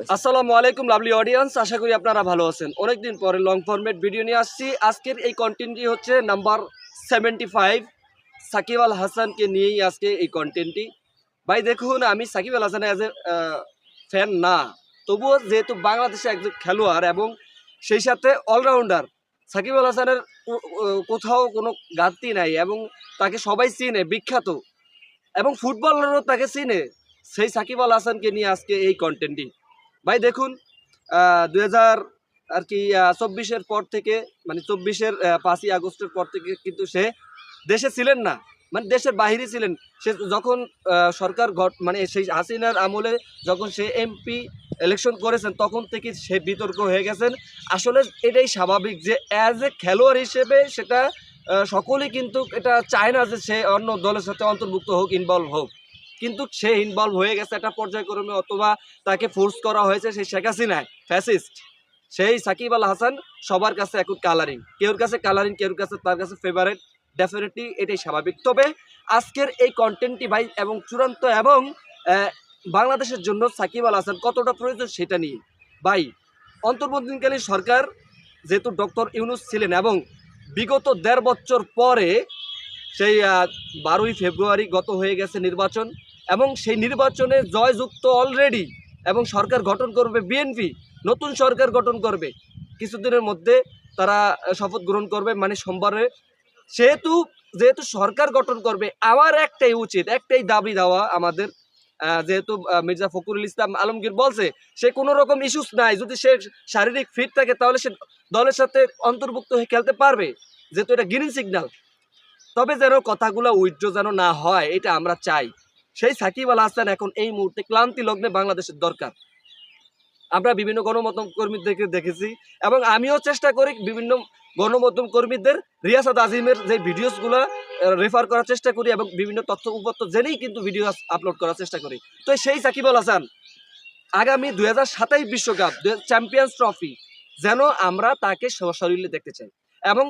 আসসালামু আলাইকুম lovely audience, আশা করি আপনারা ভালো আছেন। অনেকদিন পরে লং ফরম্যাট ভিডিও নিয়ে আসছি। আজকের এই কন্টেন্টটি হচ্ছে নাম্বার 75, সাকিব আল হাসানকে নিয়েই আজকে এই কন্টেন্টটি। ভাই দেখুন, আমি সাকিব আল হাসানের অ্যাজ এ ফ্যান না, তবুও যেহেতু বাংলাদেশে একজন খেলোয়াড় এবং সেই সাথে অলরাউন্ডার, সাকিব আল হাসানের কোথাও কোনো ঘাটতি নাই এবং তাকে সবাই চিনে, বিখ্যাত এবং ফুটবলারও তাকে চিনে। সেই সাকিব আল হাসানকে নিয়ে আজকে এই কন্টেন্টটি। ভাই দেখুন, 2000 আর কি 24-এর পর থেকে, মানে 24-এর 5ই আগস্টের পর থেকে কিন্তু সে দেশে ছিলেন না, মানে দেশের বাহিরে ছিলেন। সে যখন সরকার মানে সেই হাসিনার আমলে যখন সে এমপি ইলেকশন করেছেন, তখন থেকে সে বিতর্ক হয়ে গেছেন। আসলে এটাই স্বাভাবিক যে অ্যাজ এ খেলোয়াড় হিসেবে সেটা সকলেই কিন্তু এটা চায় না যে সে অন্য দলের সাথে অন্তর্ভুক্ত হোক, ইনভলভ হোক, কিন্তু সে ইনভলভ হয়ে গেছে একটা পর্যায়ক্রমে, অথবা তাকে ফোর্স করা হয়েছে। সেই শেখ হাসিনায় ফ্যাসিস্ট, সেই সাকিব আল হাসান সবার কাছে এখন কালারিং, কেউর কাছে কালারিং, কেউর কাছে তার কাছে ফেভারেট। ডেফিনেটলি এটাই স্বাভাবিক। তবে আজকের এই কন্টেন্টটি ভাই এবং চূড়ান্ত এবং বাংলাদেশের জন্য সাকিব আল হাসান কতটা প্রয়োজন সেটা নিয়ে। ভাই, অন্তর্বর্তীকালীন সরকার যেহেতু ডক্টর ইউনূস ছিলেন এবং বিগত 1.5 বছর পরে সেই 12ই ফেব্রুয়ারি গত হয়ে গেছে নির্বাচন, এবং সেই নির্বাচনে জয়যুক্ত অলরেডি, এবং সরকার গঠন করবে বিএনপি, নতুন সরকার গঠন করবে কিছুদিনের মধ্যে, তারা শপথ গ্রহণ করবে, মানে সোমবারে। যেহেতু সরকার গঠন করবে, আমার একটাই উচিত, একটাই দাবি দেওয়া আমাদের, যেহেতু মির্জা ফখরুল ইসলাম আলমগীর বলছে সে কোনো রকম ইস্যুস নাই, যদি সে শারীরিক ফিট থাকে তাহলে সে দলের সাথে অন্তর্ভুক্ত হয়ে খেলতে পারবে, যেহেতু এটা গ্রিন সিগন্যাল। তবে যেন কথাগুলো উইথড্র যেন না হয়, এটা আমরা চাই। সেই সাকিব আল হাসান এখন এই মুহূর্তে ক্লান্তি লগ্নে বাংলাদেশের দরকার। আমরা বিভিন্ন গণমাধ্যম কর্মীদেরকে দেখেছি এবং আমিও চেষ্টা করি বিভিন্ন গণমাধ্যম কর্মীদের রিয়াসাত আজিমের যে ভিডিওসগুলো রেফার করার চেষ্টা করি এবং বিভিন্ন তথ্য উপত্য জেনেই কিন্তু ভিডিও আপলোড করার চেষ্টা করি। তো সেই সাকিব আল হাসান আগামী 2027 বিশ্বকাপ, চ্যাম্পিয়ন্স ট্রফি যেন আমরা তাকে সশরীরে দেখতে চাই। এবং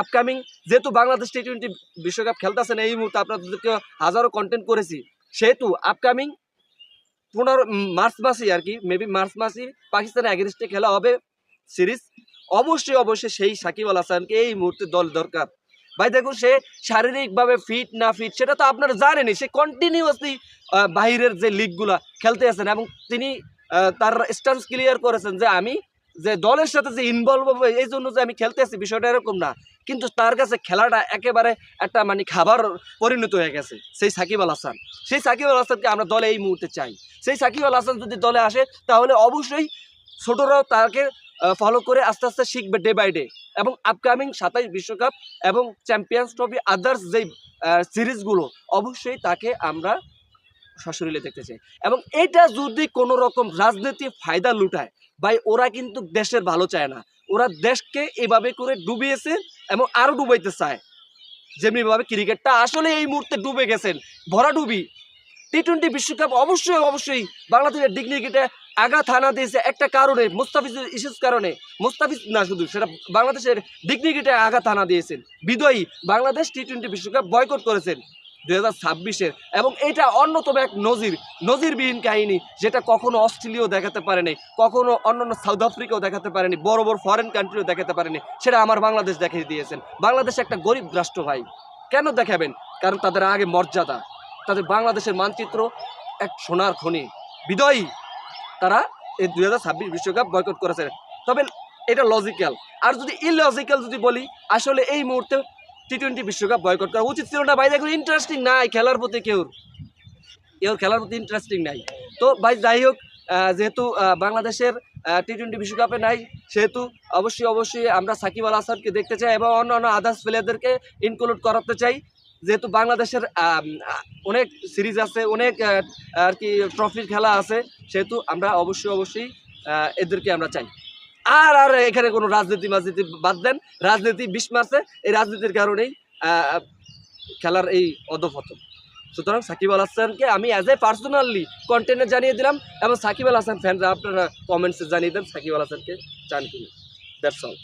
আপকামিং যেহেতু বাংলাদেশ T20 বিশ্বকাপ খেলতেছেন এই মুহূর্তে, আপনাদেরকে হাজারো কন্টেন্ট করেছি, সেহেতু আপকামিং 15 মার্চ মাসে আর কি, মেবি মার্চ মাসে পাকিস্তানের এগেনস্টে খেলা হবে সিরিজ। অবশ্যই সেই সাকিব আল হাসানকে এই মুহূর্তে দল দরকার। ভাই দেখুন, সে শারীরিকভাবে ফিট না ফিট সেটা তো আপনারা জানেনই। সে কন্টিনিউয়াসলি বাহিরের যে লিগগুলা খেলতে আছেন এবং তিনি তার স্ট্যান্স ক্লিয়ার করেছেন যে আমি যে দলের সাথে যে ইনভলভ হবে এই জন্য যে আমি খেলতে আছি, বিষয়টা এরকম না। কিন্তু তার কাছে খেলাটা একেবারে একটা মানে খাবার পরিণত হয়ে গেছে। সেই সাকিব আল হাসান, সেই সাকিব আল হাসানকে আমরা দলে এই মুহূর্তে চাই। সেই সাকিব আল হাসান যদি দলে আসে তাহলে অবশ্যই ছোটরাও তাকে ফলো করে আস্তে আস্তে শিখবে ডে বাই ডে, এবং আপকামিং 27 বিশ্বকাপ এবং চ্যাম্পিয়ন্স ট্রফি আদার্স যেই সিরিজগুলো, অবশ্যই তাকে আমরা সশরীরে দেখতে চাই। এবং এটা যদি কোনো রকম রাজনীতি ফায়দা লুটায়, ভাই ওরা কিন্তু দেশের ভালো চায় না। ওরা দেশকে এভাবে করে ডুবিয়েছে এবং আরও ডুবাইতে চায়, যেমনিভাবে ক্রিকেটটা আসলে এই মুহূর্তে ডুবে গেছেন, ভরাডুবি। T20 বিশ্বকাপ অবশ্যই বাংলাদেশের ডিগনিটিতে আঘাত হানা দিয়েছে একটা কারণে, মুস্তাফিজের ইস্যুর কারণে। মুস্তাফিজ না শুধু, সেটা বাংলাদেশের ডিগনিটিতে আঘাত হানা দিয়েছেন বিদয়ী বাংলাদেশ T20 বিশ্বকাপ বয়কট করেছেন 2026-এর। এবং এটা অন্যতম এক নজিরবিহীন কাহিনী, যেটা কখনো অস্ট্রেলিয়াও দেখাতে পারেনি, কখনো অন্যান্য সাউথ আফ্রিকাও দেখাতে পারেনি, বড় ফরেন কান্ট্রিও দেখাতে পারেনি। সেটা আমার বাংলাদেশ দেখিয়ে দিয়েছেন। বাংলাদেশ একটা গরিব রাষ্ট্র ভাই, কেন দেখাবেন? কারণ তাদের আগে মর্যাদা, তাদের বাংলাদেশের মানচিত্র এক সোনার খনি বিদয়ী, তারা এই 2026 বিশ্বকাপ বয়কট করেছে। তবে এটা লজিক্যাল। আর যদি ইলজিক্যাল যদি বলি, আসলে এই মুহূর্তে T20 বিশ্বকাপ বয়কট করা উচিত ছিল না। ভাই দেখুন, ইন্টারেস্টিং নাই খেলার প্রতি, কেউর খেলার প্রতি ইন্টারেস্টিং নাই। তো ভাই যাই হোক, যেহেতু বাংলাদেশের T20 বিশ্বকাপে নাই, সেহেতু অবশ্যই আমরা সাকিব আল হাসানকে দেখতে চাই এবং অন্য আদার্স প্লেয়ারদেরকে ইনক্লুড করাতে চাই। যেহেতু বাংলাদেশের অনেক সিরিজ আছে, অনেক আর কি ট্রফির খেলা আছে, সেহেতু আমরা অবশ্যই এদেরকে আমরা চাই। আর এখানে কোনো রাজনীতি বাদ দেন, রাজনীতি 20 মার্চে, এই রাজনীতির কারণেই খেলার এই অধঃপতন। সুতরাং সাকিব আল হাসানকে আমি অ্যাজ এ পার্সোনালি কন্টেন্টে জানিয়ে দিলাম, এবং সাকিব আল হাসান ফ্যানরা আপনারা কমেন্টসে জানিয়ে দেন সাকিব আল হাসানকে চান কিনা। That's all.